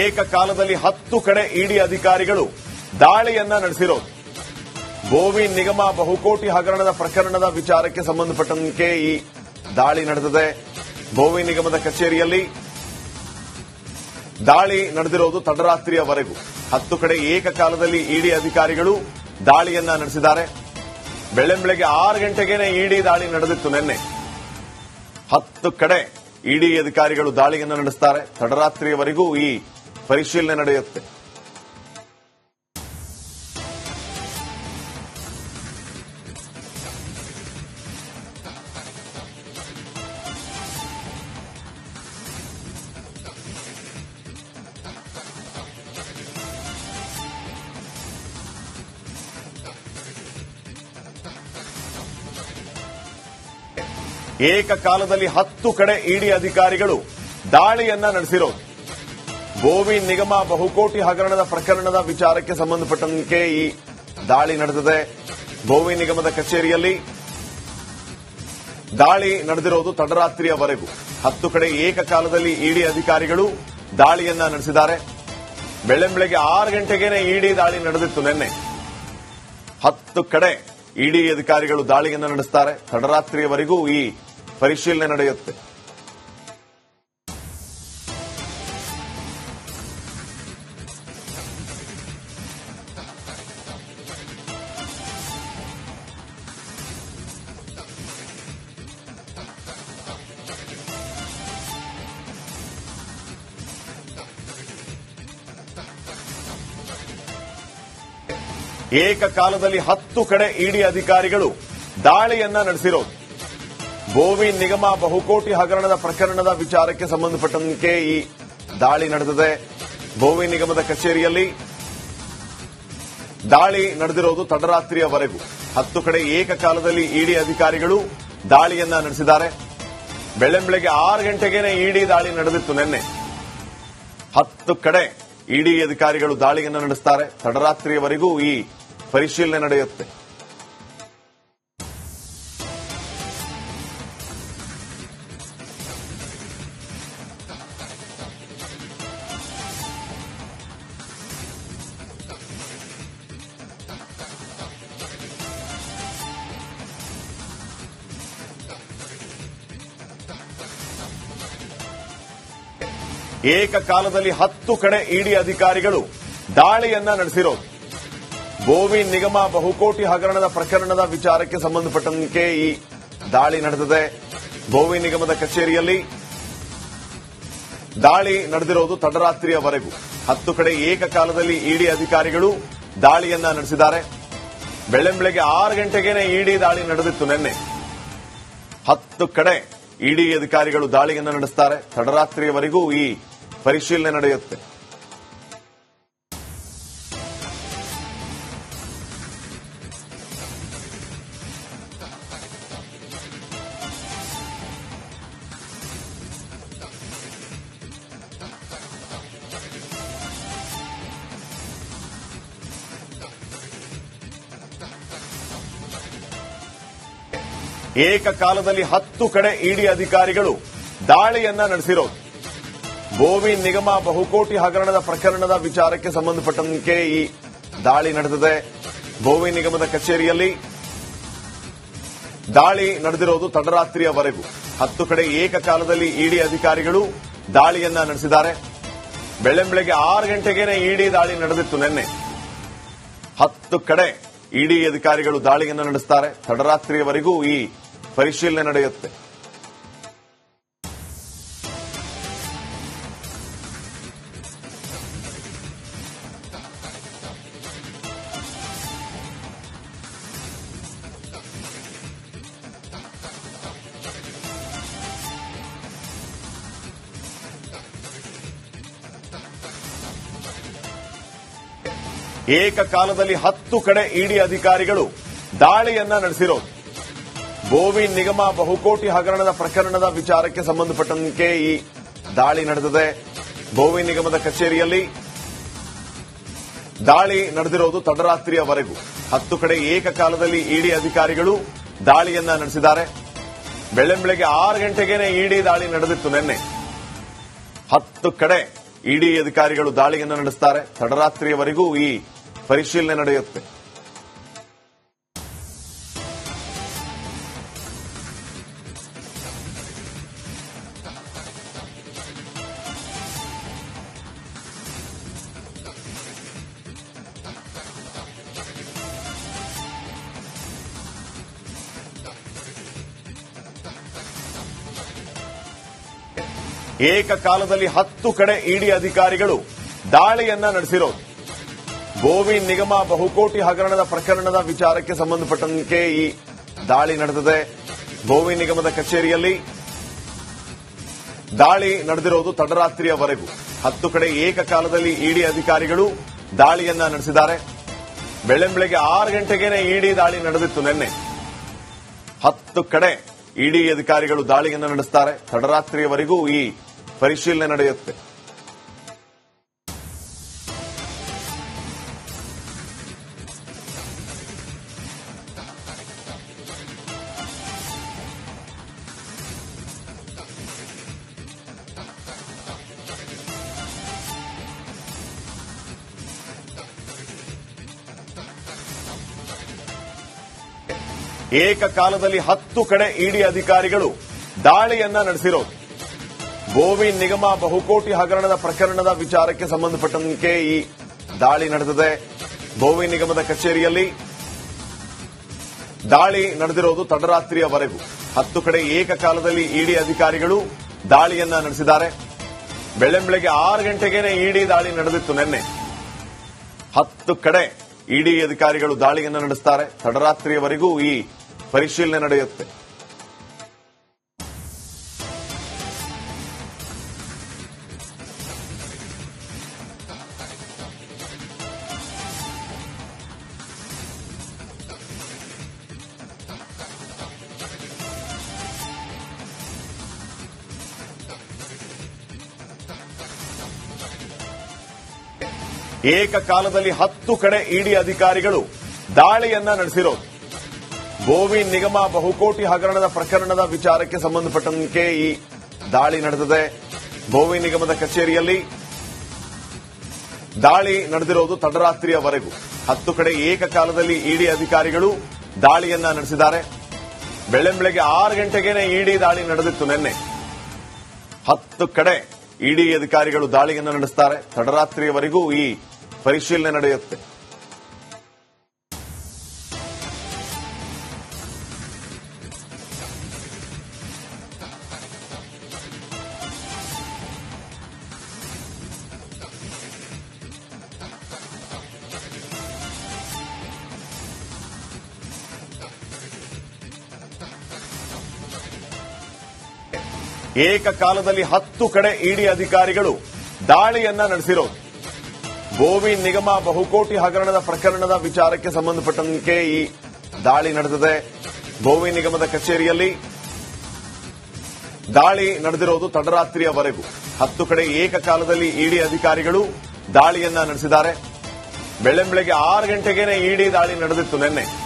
ಏಕಕಾಲದಲ್ಲಿ 10 ಕಡೆ ಇಡಿ ಅಧಿಕಾರಿಗಳು ದಾಳಿಯನ್ನ ನಡೆಸಿರೋದು. ಗೋವಿ ನಿಗಮ ಬಹುಕೋಟಿ ಹಗರಣದ ಪ್ರಕರಣದ ವಿಚಾರಕ್ಕೆ ಸಂಬಂಧಪಟ್ಟಂತೆ ಈ ದಾಳಿ ನಡೆದಿದೆ. ಗೋವಿ ನಿಗಮದ ಕಚೇರಿಯಲ್ಲಿ ದಾಳಿ ನಡೆದಿರೋದು ತಡರಾತ್ರಿಯವರೆಗೂ. 10 ಕಡೆ ಏಕಕಾಲದಲ್ಲಿ ಇಡಿ ಅಧಿಕಾರಿಗಳು ದಾಳಿಯನ್ನ ನಡೆಸಿದ್ದಾರೆ. ಬೆಳಗ್ಗೆ 6 ಗಂಟೆಗೇನೆ ಇಡಿ ದಾಳಿ ನಡೆದಿತ್ತು. ನಿನ್ನೆ 10 ಕಡೆ ಇಡಿ ಅಧಿಕಾರಿಗಳು ದಾಳಿಯನ್ನು ನಡೆಸುತ್ತಾರೆ. ತಡರಾತ್ರಿಯವರೆಗೂ ಈ ಪರಿಶೀಲನೆ ನಡೆಯುತ್ತೆ. ಏಕಕಾಲದಲ್ಲಿ 10 ಕಡೆ ಇಡಿ ಅಧಿಕಾರಿಗಳು ದಾಳಿಯನ್ನ ನಡೆಸಿರೋದು. ಗೋವಿ ನಿಗಮ ಬಹುಕೋಟಿ ಹಗರಣದ ಪ್ರಕರಣದ ವಿಚಾರಕ್ಕೆ ಸಂಬಂಧಪಟ್ಟಂತೆ ಈ ದಾಳಿ ನಡೆದಿದೆ. ಗೋವಿ ನಿಗಮದ ಕಚೇರಿಯಲ್ಲಿ ದಾಳಿ ನಡೆದಿರೋದು ತಡರಾತ್ರಿಯವರೆಗೂ. 10 ಕಡೆ ಏಕಕಾಲದಲ್ಲಿ ಇಡಿ ಅಧಿಕಾರಿಗಳು ದಾಳಿಯನ್ನ ನಡೆಸಿದ್ದಾರೆ. ಬೆಳಗ್ಗೆ 6 ಗಂಟೆಗೇನೆ ಇಡಿ ದಾಳಿ ನಡೆದಿತ್ತು. ನಿನ್ನೆ 10 ಕಡೆ ಇಡಿ ಅಧಿಕಾರಿಗಳು ದಾಳಿಯನ್ನು ನಡೆಸುತ್ತಾರೆ. ತಡರಾತ್ರಿಯವರೆಗೂ ಈ ಪರಿಶೀಲನೆ ನಡೆಯುತ್ತೆ. ಏಕಕಾಲದಲ್ಲಿ 10 ಕಡೆ ಇಡಿ ಅಧಿಕಾರಿಗಳು ದಾಳಿಯನ್ನ ನಡೆಸಿರೋದು. ಗೋವಿ ನಿಗಮ ಬಹುಕೋಟಿ ಹಗರಣದ ಪ್ರಕರಣದ ವಿಚಾರಕ್ಕೆ ಸಂಬಂಧಪಟ್ಟಂತೆ ಈ ದಾಳಿ ನಡೆದಿದೆ. ಗೋವಿ ನಿಗಮದ ಕಚೇರಿಯಲ್ಲಿ ದಾಳಿ ನಡೆದಿರೋದು ತಡರಾತ್ರಿಯವರೆಗೂ. 10 ಕಡೆ ಏಕಕಾಲದಲ್ಲಿ ಇಡಿ ಅಧಿಕಾರಿಗಳು ದಾಳಿಯನ್ನ ನಡೆಸಿದ್ದಾರೆ. ಬೆಳಗ್ಗೆ 6 ಗಂಟೆಗೇನೆ ಇಡಿ ದಾಳಿ ನಡೆದಿತ್ತು. ನಿನ್ನೆ 10 ಕಡೆ ಇಡಿ ಅಧಿಕಾರಿಗಳು ದಾಳಿಯನ್ನು ನಡೆಸುತ್ತಾರೆ. ತಡರಾತ್ರಿಯವರೆಗೂ ಈ ಪರಿಶೀಲನೆ ನಡೆಯುತ್ತೆ. ಏಕಕಾಲದಲ್ಲಿ 10 ಕಡೆ ಇಡಿ ಅಧಿಕಾರಿಗಳು ದಾಳಿಯನ್ನ ನಡೆಸಿರೋದು. ಗೋವಿ ನಿಗಮ ಬಹುಕೋಟಿ ಹಗರಣದ ಪ್ರಕರಣದ ವಿಚಾರಕ್ಕೆ ಸಂಬಂಧಪಟ್ಟಂತೆ ಈ ದಾಳಿ ನಡೆದಿದೆ. ಗೋವಿ ನಿಗಮದ ಕಚೇರಿಯಲ್ಲಿ ದಾಳಿ ನಡೆದಿರೋದು ತಡರಾತ್ರಿಯವರೆಗೂ. 10 ಕಡೆ ಏಕಕಾಲದಲ್ಲಿ ಇಡಿ ಅಧಿಕಾರಿಗಳು ದಾಳಿಯನ್ನ ನಡೆಸಿದ್ದಾರೆ. ಬೆಳಗ್ಗೆ 6 ಗಂಟೆಗೇನೆ ಇಡಿ ದಾಳಿ ನಡೆದಿತ್ತು. ನಿನ್ನೆ 10 ಕಡೆ ಇಡಿ ಅಧಿಕಾರಿಗಳು ದಾಳಿಯನ್ನು ನಡೆಸುತ್ತಾರೆ. ತಡರಾತ್ರಿಯವರೆಗೂ ಈ ಪರಿಶೀಲನೆ ನಡೆಯುತ್ತೆ. ಏಕಕಾಲದಲ್ಲಿ 10 ಕಡೆ ಇಡಿ ಅಧಿಕಾರಿಗಳು ದಾಳಿಯನ್ನ ನಡೆಸಿರೋದು. ಗೋವಿ ನಿಗಮ ಬಹುಕೋಟಿ ಹಗರಣದ ಪ್ರಕರಣದ ವಿಚಾರಕ್ಕೆ ಸಂಬಂಧಪಟ್ಟಂತೆ ಈ ದಾಳಿ ನಡೆದಿದೆ. ಗೋವಿ ನಿಗಮದ ಕಚೇರಿಯಲ್ಲಿ ದಾಳಿ ನಡೆದಿರೋದು ತಡರಾತ್ರಿಯವರೆಗೂ. 10 ಕಡೆ ಏಕಕಾಲದಲ್ಲಿ ಇಡಿ ಅಧಿಕಾರಿಗಳು ದಾಳಿಯನ್ನ ನಡೆಸಿದ್ದಾರೆ. ಬೆಳಗ್ಗೆ 6 ಗಂಟೆಗೇನೆ ಇಡಿ ದಾಳಿ ನಡೆದಿತ್ತು. ನಿನ್ನೆ 10 ಕಡೆ ಇಡಿ ಅಧಿಕಾರಿಗಳು ದಾಳಿಯನ್ನು ನಡೆಸುತ್ತಾರೆ. ತಡರಾತ್ರಿಯವರೆಗೂ ಈ ಪರಿಶೀಲನೆ ನಡೆಯುತ್ತೆ. ಏಕಕಾಲದಲ್ಲಿ 10 ಕಡೆ ಇಡಿ ಅಧಿಕಾರಿಗಳು ದಾಳಿಯನ್ನ ನಡೆಸಿರೋದು. ಗೋವಿ ನಿಗಮ ಬಹುಕೋಟಿ ಹಗರಣದ ಪ್ರಕರಣದ ವಿಚಾರಕ್ಕೆ ಸಂಬಂಧಪಟ್ಟಂತೆ ಈ ದಾಳಿ ನಡೆದಿದೆ. ಗೋವಿ ನಿಗಮದ ಕಚೇರಿಯಲ್ಲಿ ದಾಳಿ ನಡೆದಿರೋದು ತಡರಾತ್ರಿಯವರೆಗೂ. 10 ಕಡೆ ಏಕಕಾಲದಲ್ಲಿ ಇಡಿ ಅಧಿಕಾರಿಗಳು ದಾಳಿಯನ್ನ ನಡೆಸಿದ್ದಾರೆ. ಬೆಳಗ್ಗೆ 6 ಗಂಟೆಗೇನೆ ಇಡಿ ದಾಳಿ ನಡೆದಿತ್ತು. ನಿನ್ನೆ 10 ಕಡೆ ಇಡಿ ಅಧಿಕಾರಿಗಳು ದಾಳಿಯನ್ನು ನಡೆಸುತ್ತಾರೆ. ತಡರಾತ್ರಿಯವರೆಗೂ ಈ ಪರಿಶೀಲನೆ ನಡೆಯುತ್ತೆ. ಏಕಕಾಲದಲ್ಲಿ 10 ಕಡೆ ಇಡಿ ಅಧಿಕಾರಿಗಳು ದಾಳಿಯನ್ನ ನಡೆಸಿರೋದು. ಗೋವಿ ನಿಗಮ ಬಹುಕೋಟಿ ಹಗರಣದ ಪ್ರಕರಣದ ವಿಚಾರಕ್ಕೆ ಸಂಬಂಧಪಟ್ಟಂತೆ ಈ ದಾಳಿ ನಡೆದಿದೆ. ಗೋವಿ ನಿಗಮದ ಕಚೇರಿಯಲ್ಲಿ ದಾಳಿ ನಡೆದಿರೋದು ತಡರಾತ್ರಿಯವರೆಗೂ. 10 ಕಡೆ ಏಕಕಾಲದಲ್ಲಿ ಇಡಿ ಅಧಿಕಾರಿಗಳು ದಾಳಿಯನ್ನ ನಡೆಸಿದ್ದಾರೆ. ಬೆಳಗ್ಗೆ 6 ಗಂಟೆಗೇನೆ ಇಡಿ ದಾಳಿ ನಡೆದಿತ್ತು. ನಿನ್ನೆ 10 ಕಡೆ ಇಡಿ ಅಧಿಕಾರಿಗಳು ದಾಳಿಯನ್ನು ನಡೆಸುತ್ತಾರೆ. ತಡರಾತ್ರಿಯವರೆಗೂ ಈ ಪರಿಶೀಲನೆ ನಡೆಯುತ್ತೆ. ಏಕಕಾಲದಲ್ಲಿ 10 ಕಡೆ ಇಡಿ ಅಧಿಕಾರಿಗಳು ದಾಳಿಯನ್ನ ನಡೆಸಿರೋದು. ಗೋವಿ ನಿಗಮ ಬಹುಕೋಟಿ ಹಗರಣದ ಪ್ರಕರಣದ ವಿಚಾರಕ್ಕೆ ಸಂಬಂಧಪಟ್ಟಂತೆ ಈ ದಾಳಿ ನಡೆದಿದೆ. ಗೋವಿ ನಿಗಮದ ಕಚೇರಿಯಲ್ಲಿ ದಾಳಿ ನಡೆದಿರೋದು ತಡರಾತ್ರಿಯವರೆಗೂ. 10 ಕಡೆ ಏಕಕಾಲದಲ್ಲಿ ಇಡಿ ಅಧಿಕಾರಿಗಳು ದಾಳಿಯನ್ನ ನಡೆಸಿದ್ದಾರೆ. ಬೆಳಗ್ಗೆ 6 ಗಂಟೆಗೇನೆ ಇಡಿ ದಾಳಿ ನಡೆದಿತ್ತು. ನಿನ್ನೆ 10 ಕಡೆ ಇಡಿ ಅಧಿಕಾರಿಗಳು ದಾಳಿಯನ್ನು ನಡೆಸುತ್ತಾರೆ. ತಡರಾತ್ರಿಯವರೆಗೂ ಈ ಪರಿಶೀಲನೆ ನಡೆಯುತ್ತೆ. ಏಕಕಾಲದಲ್ಲಿ 10 ಕಡೆ ಇಡಿ ಅಧಿಕಾರಿಗಳು ದಾಳಿಯನ್ನ ನಡೆಸಿರೋದು. ಗೋವಿ ನಿಗಮ ಬಹುಕೋಟಿ ಹಗರಣದ ಪ್ರಕರಣದ ವಿಚಾರಕ್ಕೆ ಸಂಬಂಧಪಟ್ಟಂತೆ ಈ ದಾಳಿ ನಡೆದಿದೆ. ಗೋವಿ ನಿಗಮದ ಕಚೇರಿಯಲ್ಲಿ ದಾಳಿ ನಡೆದಿರೋದು ತಡರಾತ್ರಿಯವರೆಗೂ. 10 ಕಡೆ ಏಕಕಾಲದಲ್ಲಿ ಇಡಿ ಅಧಿಕಾರಿಗಳು ದಾಳಿಯನ್ನ ನಡೆಸಿದ್ದಾರೆ. ಬೆಳಗ್ಗೆ 6 ಗಂಟೆಗೇನೆ ಇಡಿ ದಾಳಿ ನಡೆದಿತ್ತು. ನಿನ್ನೆ 10 ಕಡೆ ಇಡಿ ಅಧಿಕಾರಿಗಳು ದಾಳಿಯನ್ನು ನಡೆಸುತ್ತಾರೆ. ತಡರಾತ್ರಿಯವರೆಗೂ ಈ ಪರಿಶೀಲನೆ ನಡೆಯುತ್ತೆ. ಏಕಕಾಲದಲ್ಲಿ 10 ಕಡೆ ಇಡಿ ಅಧಿಕಾರಿಗಳು ದಾಳಿಯನ್ನ ನಡೆಸಿರೋದು. ಗೋವಿ ನಿಗಮ ಬಹುಕೋಟಿ ಹಗರಣದ ಪ್ರಕರಣದ ವಿಚಾರಕ್ಕೆ ಸಂಬಂಧಪಟ್ಟಂತೆ ಈ ದಾಳಿ ನಡೆದಿದೆ. ಗೋವಿ ನಿಗಮದ ಕಚೇರಿಯಲ್ಲಿ ದಾಳಿ ನಡೆದಿರೋದು ತಡರಾತ್ರಿಯವರೆಗೂ. 10 ಕಡೆ ಏಕಕಾಲದಲ್ಲಿ ಇಡಿ ಅಧಿಕಾರಿಗಳು ದಾಳಿಯನ್ನ ನಡೆಸಿದ್ದಾರೆ. ಬೆಳಗ್ಗೆ 6 ಗಂಟೆಗೇನೆ ಇಡಿ ದಾಳಿ ನಡೆದಿತ್ತು. ನಿನ್ನೆ